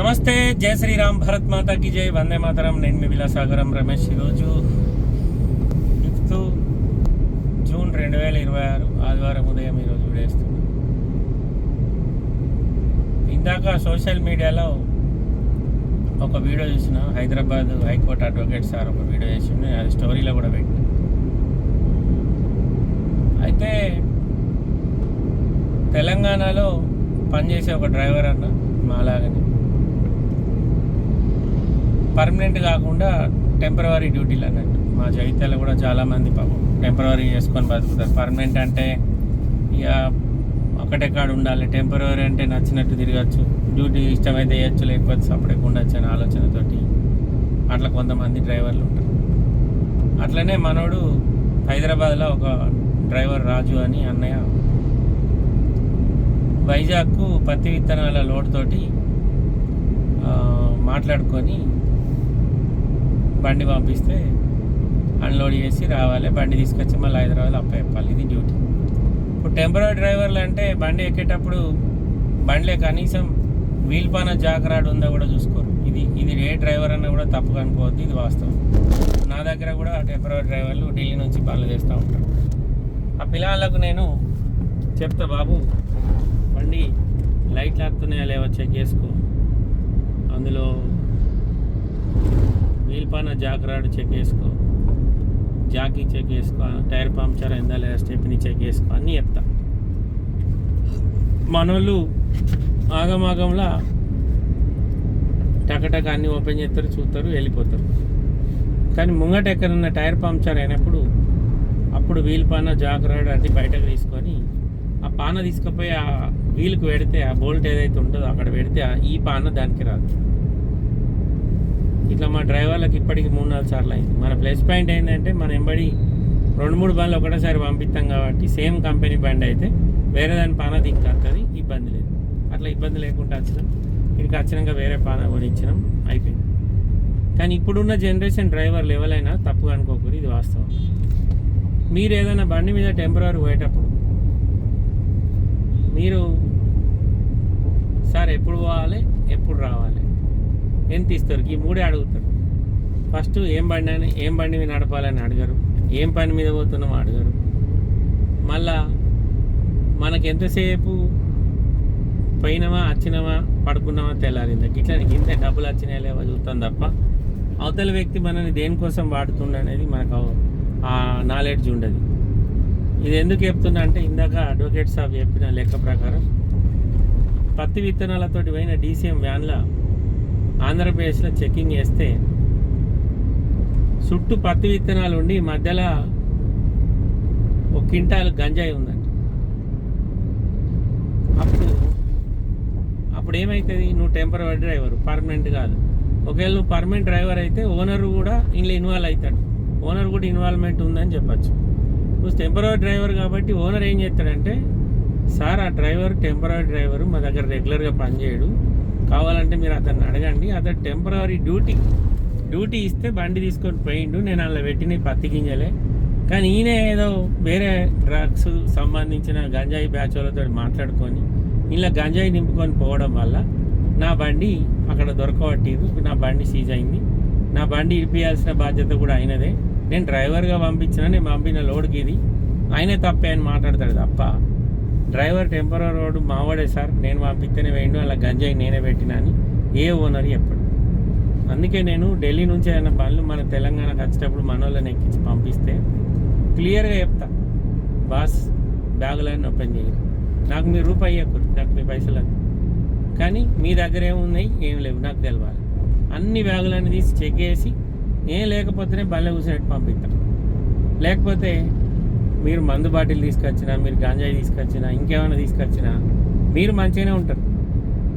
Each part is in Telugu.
నమస్తే, జై శ్రీరామ్, భరత్ మాతాకి జై, వందే మాతరం. నేను మీ విలాసాగరం రమేష్. ఈరోజు 5 జూన్ 2026 ఆదివారం ఉదయం ఈరోజు వీడేస్తున్నాను. ఇందాక సోషల్ మీడియాలో ఒక వీడియో చూసిన, హైదరాబాద్ హైకోర్టు అడ్వకేట్ సార్ ఒక వీడియో చేసింది, అది స్టోరీలో కూడా పెట్టిన. అయితే తెలంగాణలో పనిచేసే ఒక డ్రైవర్ అన్న మాలాగని పర్మనెంట్ కాకుండా టెంపరవరీ డ్యూటీలు అన్నట్టు. మా జగిత్యాల కూడా చాలామంది పాపం టెంపరవరీ చేసుకొని బతుకుతారు. పర్మనెంట్ అంటే ఇక ఒకటే కాడు ఉండాలి, టెంపరవరీ అంటే నచ్చినట్టు తిరగచ్చు, డ్యూటీ ఇష్టమైతే వేయచ్చు, లేకపోతే సపరేట్గా ఉండొచ్చు అనే ఆలోచనతోటి అట్లా కొంతమంది డ్రైవర్లు ఉంటారు. అట్లనే మనోడు హైదరాబాద్లో ఒక డ్రైవర్ రాజు అని అన్నయ్య వైజాగ్కు పత్తి విత్తనాల లోడ్ తోటి మాట్లాడుకొని బండి పంపిస్తే అన్లోడ్ చేసి రావాలి, బండి తీసుకొచ్చి మళ్ళీ హైదరాబాద్ అప్పచెప్పాలి. ఇది డ్యూటీ. ఇప్పుడు టెంపరరీ డ్రైవర్లు అంటే బండి ఎక్కేటప్పుడు బండిలో కనీసం వీల్ పాన జాకరాడు ఉందో కూడా చూసుకోరు. ఇది ఏ డ్రైవర్ అన్నా కూడా తప్పు అనుకోవద్దు, ఇది వాస్తవం. నా దగ్గర కూడా టెంపరరీ డ్రైవర్లు ఢిల్లీ నుంచి పనులు చేస్తూ ఉంటారు. ఆ పిల్లలకు నేను చెప్తా, బాబు బండి లైట్లు ఆపుతున్నాయా లేవో చెక్ చేసుకో, అందులో వీల్ పాన జాకరాడు చెక్ చేసుకో, జాకీ చెక్ చేసుకో, టైర్ పంక్చర్ అయిందా లేదా స్టెప్ని చెక్ చేసుకో అన్నీ చెప్తా. మనోళ్ళు ఆగమాగంలా టకటక అన్నీ ఓపెన్ చేస్తారు, చూస్తారు, వెళ్ళిపోతారు. కానీ ముంగట ఎక్కడన్నా టైర్ పంక్చర్ అయినప్పుడు అప్పుడు వీల్ పాన జాకరాడు అది బయటకు తీసుకొని ఆ పాన తీసుకుపోయి ఆ వీల్కి పెడితే, ఆ బోల్ట్ ఏదైతే ఉంటుందో అక్కడ పెడితే ఈ పాన దానికి రాదు. ఇట్లా మా డ్రైవర్లకు ఇప్పటికి 3-4 సార్లు అయింది. మన ప్లస్ పాయింట్ ఏంటంటే మన ఎంబడి 2-3 బండ్లు ఒకటేసారి పంపిస్తాం కాబట్టి సేమ్ కంపెనీ బండి అయితే వేరే దాని పాన దిక్కొస్తుంది, ఇబ్బంది లేదు. అట్లా ఇబ్బంది లేకుండా వచ్చినాం. ఇక్కడికి వచ్చినాక వేరే పాన కొనిచ్చినాం, అయిపోయింది. కానీ ఇప్పుడున్న జనరేషన్ డ్రైవర్లు ఎవరైనా తప్పుగా అనుకోకూడదు, ఇది వాస్తవం. మీరు ఏదైనా బండి మీద టెంపరరీ పోయేటప్పుడు మీరు సార్ ఎప్పుడు పోవాలి, ఎప్పుడు రావాలి, ఎంత ఇస్తారు, ఈ 3 అడుగుతారు. ఫస్ట్ ఏం బండి మీద నడపాలని అడగరు, ఏం పని మీద పోతున్నామో అడగరు. మళ్ళా మనకి ఎంతసేపు పోయినామా, వచ్చినామా, పడుకున్నామా, తెల్లారిందా, ఇట్లా ఇంత డబ్బులు వచ్చినాయా లేవో చూస్తాం తప్ప అవతల వ్యక్తి మనని దేనికోసం వాడుతుండనేది మనకు ఆ నాలెడ్జ్ ఉండదు. ఇది ఎందుకు చెప్తున్నా అంటే, ఇందాక అడ్వకేట్ సాబ్ చెప్పిన లెక్క ప్రకారం పత్తి విత్తనాలతోటి పోయిన DCM వ్యాన్ల ఆంధ్రప్రదేశ్లో చెక్కింగ్ చేస్తే చుట్టూ పత్తి విత్తనాలు ఉండి మధ్యలో 1 క్వింటాల్ గంజాయి ఉందండి. అప్పుడు ఏమవుతుంది, నువ్వు టెంపరరీ డ్రైవర్, పర్మనెంట్ కాదు. ఒకవేళ నువ్వు పర్మనెంట్ డ్రైవర్ అయితే ఓనర్ కూడా ఇందులో ఇన్వాల్వ్ అవుతాడు, ఓనర్ కూడా ఇన్వాల్వ్మెంట్ ఉందని చెప్పచ్చు. నువ్వు టెంపరరీ డ్రైవర్ కాబట్టి ఓనర్ ఏం చేస్తాడంటే, సార్ ఆ డ్రైవర్ టెంపరరీ డ్రైవరు మా దగ్గర రెగ్యులర్గా పనిచేయడు, కావాలంటే మీరు అతన్ని అడగండి, అతను టెంపరరీ డ్యూటీ ఇస్తే బండి తీసుకొని పోయిండు, నేను అలా పెట్టిన పత్తి గింజలే. కానీ ఈయన ఏదో వేరే డ్రగ్స్ సంబంధించిన గంజాయి బ్యాచ్లతో మాట్లాడుకొని ఇలా గంజాయి నింపుకొని పోవడం వల్ల నా బండి అక్కడ దొరకబట్టిరు, నా బండి సీజ్ అయింది, నా బండి ఇరిపియాల్సిన బాధ్యత కూడా అయినదే, నేను డ్రైవర్గా పంపించిన, నేను పంపిన లోడ్కి ఇది ఆయనే తప్పే అని మాట్లాడతాడు తప్ప డ్రైవర్ టెంపరరీ రోడ్డు మావాడే సార్, నేను పంపిస్తేనే వేయండు, అలా గంజాయి నేనే పెట్టినా అని ఏ ఓనర్ చెప్పాడు. అందుకే నేను ఢిల్లీ నుంచి ఏదైనా బండ్లు మన తెలంగాణకు వచ్చేటప్పుడు మన వాళ్ళని ఎక్కించి పంపిస్తే క్లియర్గా చెప్తా, బాస్ బ్యాగులన్నీ ఓపెన్ చేయరు, నాకు మీరు రూపాయి ఇవ్వకూడదు, నాకు మీ పైసలు, కానీ మీ దగ్గర ఏమున్నాయి ఏం లేవు నాకు తెలవాలి. అన్ని బ్యాగులన్నీ తీసి చెక్ చేసి ఏం లేకపోతేనే బండ్లో కూర్చున్నట్టు పంపిస్తాం. లేకపోతే మీరు మందు బాటిల్ తీసుకొచ్చినా, మీరు గంజాయి తీసుకొచ్చినా, ఇంకేమైనా తీసుకొచ్చినా మీరు మంచిగానే ఉంటారు.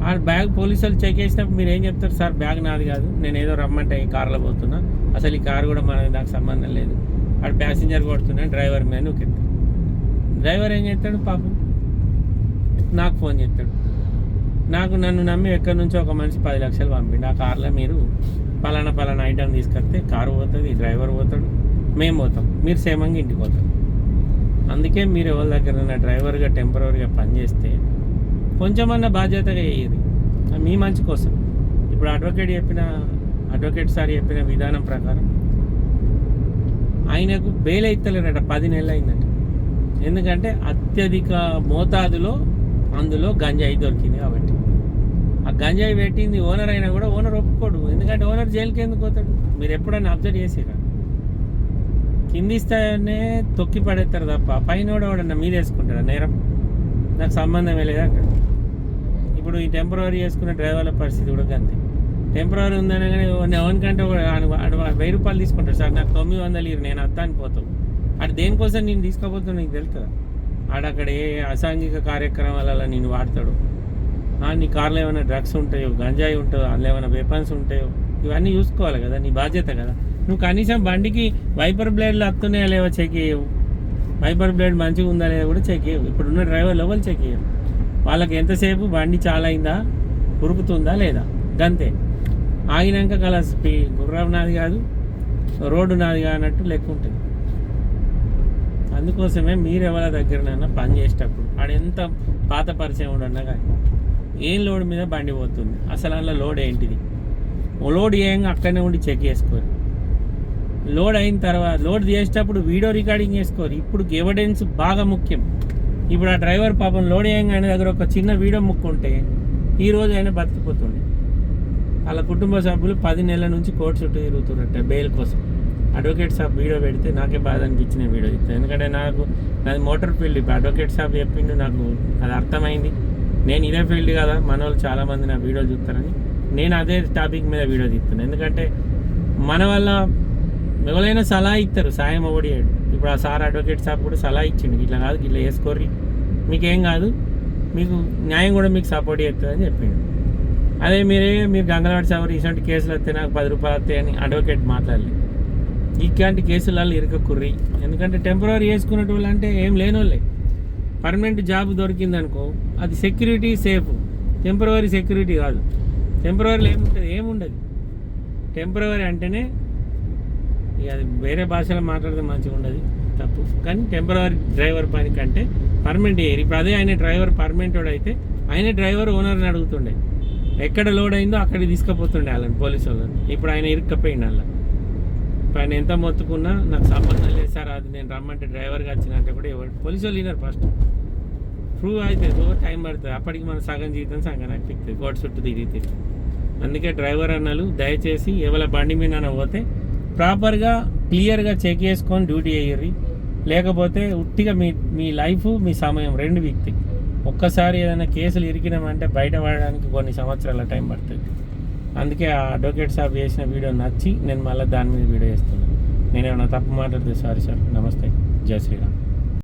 ఆ బ్యాగ్ పోలీసు వాళ్ళు చెక్ చేసినప్పుడు మీరు ఏం చెప్తారు, సార్ బ్యాగ్ నాది కాదు, నేను ఏదో రమ్మంటే ఈ కార్లో పోతున్నా, అసలు ఈ కారు కూడా నాకు సంబంధం లేదు, ఆడు ప్యాసింజర్ కొడుతున్నా, డ్రైవర్ మీద నూకెత్తాడు. డ్రైవర్ ఏం చేస్తాడు, పాపం నాకు ఫోన్ చేస్తాడు, నన్ను నమ్మి ఎక్కడి నుంచో ఒక మనిషి 10 లక్షలు పంపిండి, ఆ కార్లో మీరు పలానా ఐటమ్ తీసుకొస్తే కారు పోతుంది, డ్రైవర్ పోతాడు, మేము పోతాం, మీరు క్షేమంగా ఇంటికి పోతాం. అందుకే మీరు ఎవరి దగ్గర డ్రైవర్గా టెంపరరీగా పనిచేస్తే కొంచెమన్నా బాధ్యతగా వేయదు, మీ మంచి కోసం. ఇప్పుడు అడ్వకేట్ సార్ చెప్పిన విధానం ప్రకారం ఆయనకు బెయిల్ అవుతలేరట, 10 నెలలు అయిందట. ఎందుకంటే అత్యధిక మోతాదులో అందులో గంజాయి దొరికింది కాబట్టి. ఆ గంజాయి పెట్టింది ఓనర్ అయినా కూడా ఓనర్ ఒప్పుకోడు. ఎందుకంటే ఓనర్ జైలుకి ఎందుకు పోతాడు? మీరు ఎప్పుడైనా అబ్జర్వ్ చేసిరా? కింది స్థాయినే తొక్కి పడేస్తారు తప్ప పైన కూడా మీద వేసుకుంటాడు నేరం. నాకు సంబంధమే లేదు అక్కడ. ఇప్పుడు ఈ టెంపరరీ చేసుకున్న డ్రైవర్ల పరిస్థితి కూడా అంతే. టెంపరరీ ఉందనగానే ఎవరికంటే 1000 రూపాయలు తీసుకుంటాడు. సార్ నాకు 900 ఇరు, నేను అద్దాని పోతావు. అటు దేనికోసం నేను తీసుకోపోతున్నా నీకు తెలుస్తుందా? ఆడక్కడ ఏ అసాంఘిక కార్యక్రమాలలో నేను వాడతాడు. నీ కార్లో ఏమైనా డ్రగ్స్ ఉంటాయో, గంజాయి ఉంటాయో, అందులో ఏమైనా వెపన్స్ ఉంటాయో, ఇవన్నీ చూసుకోవాలి కదా, నీ బాధ్యత కదా. నువ్వు కనీసం బండికి వైపర్ బ్లేడ్లు వస్తున్నాయా లేవో చెక్ చేయవు. వైపర్ బ్లేడ్ మంచిగా ఉందా లేదా కూడా చెక్ చేయవు. ఇప్పుడున్న డ్రైవర్లు ఎవరు చెక్ చేయరు. వాళ్ళకి ఎంతసేపు బండి చాలా అయిందా, ఉరుకుతుందా లేదా, గంతే. ఆగినాక కలాస్ గుర్రం నాది కాదు, రోడ్డు నాది కానట్టు లెక్క ఉంటుంది. అందుకోసమే మీరు ఎవరి దగ్గరనైనా పని చేసేటప్పుడు ఆడెంత పాత పరిచయం ఉండన్నా కానీ ఏం లోడ్ మీద బండి పోతుంది, అసలు అందులో లోడ్ ఏంటిది, లోడ్ చేయంగా అక్కడనే ఉండి చెక్ చేసుకోరు. లోడ్ అయిన తర్వాత లోడ్ చేసేటప్పుడు వీడియో రికార్డింగ్ చేసుకోరు. ఇప్పుడు ఎవిడెన్స్ బాగా ముఖ్యం. ఇప్పుడు ఆ డ్రైవర్ పాపం లోడ్ చేయంగా ఆయన దగ్గర ఒక చిన్న వీడియో ముక్కుంటే ఈరోజు ఆయన బతికిపోతుండే. వాళ్ళ కుటుంబ సభ్యులు 10 నెలల నుంచి కోర్టు చుట్టూ తిరుగుతున్నట్టే బెయిల్ కోసం. అడ్వకేట్ సాబ్ వీడియో పెడితే నాకే బాధ అనిపించిన వీడియో ఇస్తాను. ఎందుకంటే నాది మోటార్ ఫీల్డ్. ఇప్పుడు అడ్వకేట్ సాబ్ చెప్పిండు, నాకు అది అర్థమైంది. నేను ఇదే ఫీల్డ్ కదా, మన వాళ్ళు చాలామంది నా వీడియో చూస్తారని నేను అదే టాపిక్ మీద వీడియో తీస్తున్నాను. ఎందుకంటే మన వల్ల ఎవరైనా సలహా ఇస్తారు, సాయం అవ్వడియాడు. ఇప్పుడు ఆ సార్ అడ్వకేట్ సాబ్ కూడా సలహా ఇచ్చిండు, ఇట్లా కాదు ఇట్లా వేసుకోర్రి, మీకేం కాదు, మీకు న్యాయం కూడా మీకు సపోర్ట్ చేస్తుందని చెప్పిండు. అదే మీరు గంగలవాడి సాబ్ రీసెంట్ కేసులు వస్తే నాకు 10 రూపాయలు వస్తాయని అడ్వకేట్ మాట్లాడలేదు. ఇట్లాంటి కేసులలో ఇరకకుర్రి. ఎందుకంటే టెంపరరీ చేసుకునే వాళ్ళు అంటే ఏం లేని వాళ్ళే. పర్మనెంట్ జాబ్ దొరికిందనుకో అది సెక్యూరిటీ సేఫ్, టెంపరరీ సెక్యూరిటీ కాదు. టెంపరరీలో ఏముండదు. టెంపరరీ అంటేనే ఇక అది వేరే భాషలో మాట్లాడితే మంచిగా ఉండదు, తప్పు. కానీ టెంపరరీ డ్రైవర్ పని కంటే పర్మనెంట్ చేయరు. ఇప్పుడు అదే ఆయన డ్రైవర్ పర్మనెంట్ వాడు అయితే ఆయన డ్రైవర్ ఓనర్ని అడుగుతుండే, ఎక్కడ లోడ్ అయిందో అక్కడికి తీసుకుపోతుండే వాళ్ళని, పోలీసు వాళ్ళని. ఇప్పుడు ఆయన ఇరుక్కపోయింది అలా. ఇప్పుడు ఆయన ఎంత మొత్తుకున్నా నాకు సంబంధం లేదు సార్, అది నేను రమ్మంటే డ్రైవర్గా వచ్చినంటే కూడా ఎవరు పోలీసు వాళ్ళు వినరు. ఫస్ట్ ప్రూవ్ అయితే టైం పడుతుంది. అప్పటికి మన సగం జీవితం సగం అనిపిస్తుంది కోర్టు చుట్టూ తిరిగితే. అందుకే డ్రైవర్ అన్నలు దయచేసి ఎవరి బండి మీద పోతే ప్రాపర్గా క్లియర్గా చెక్ చేసుకొని డ్యూటీ అయ్యి, లేకపోతే ఉట్టిగా మీ లైఫ్ మీ సమయం 2 వీక్తాయి. ఒక్కసారి ఏదైనా కేసులు ఇరికినామంటే బయట పడడానికి కొన్ని సంవత్సరాల టైం పడుతుంది. అందుకే ఆ అడ్వకేట్ సాబ్ చేసిన వీడియో నచ్చి నేను మళ్ళీ దాని మీద వీడియో చేస్తున్నాను. నేనేమన్నా తప్పు మాట్లాడితే సారీ సార్. నమస్తే, జై శ్రీరామ్.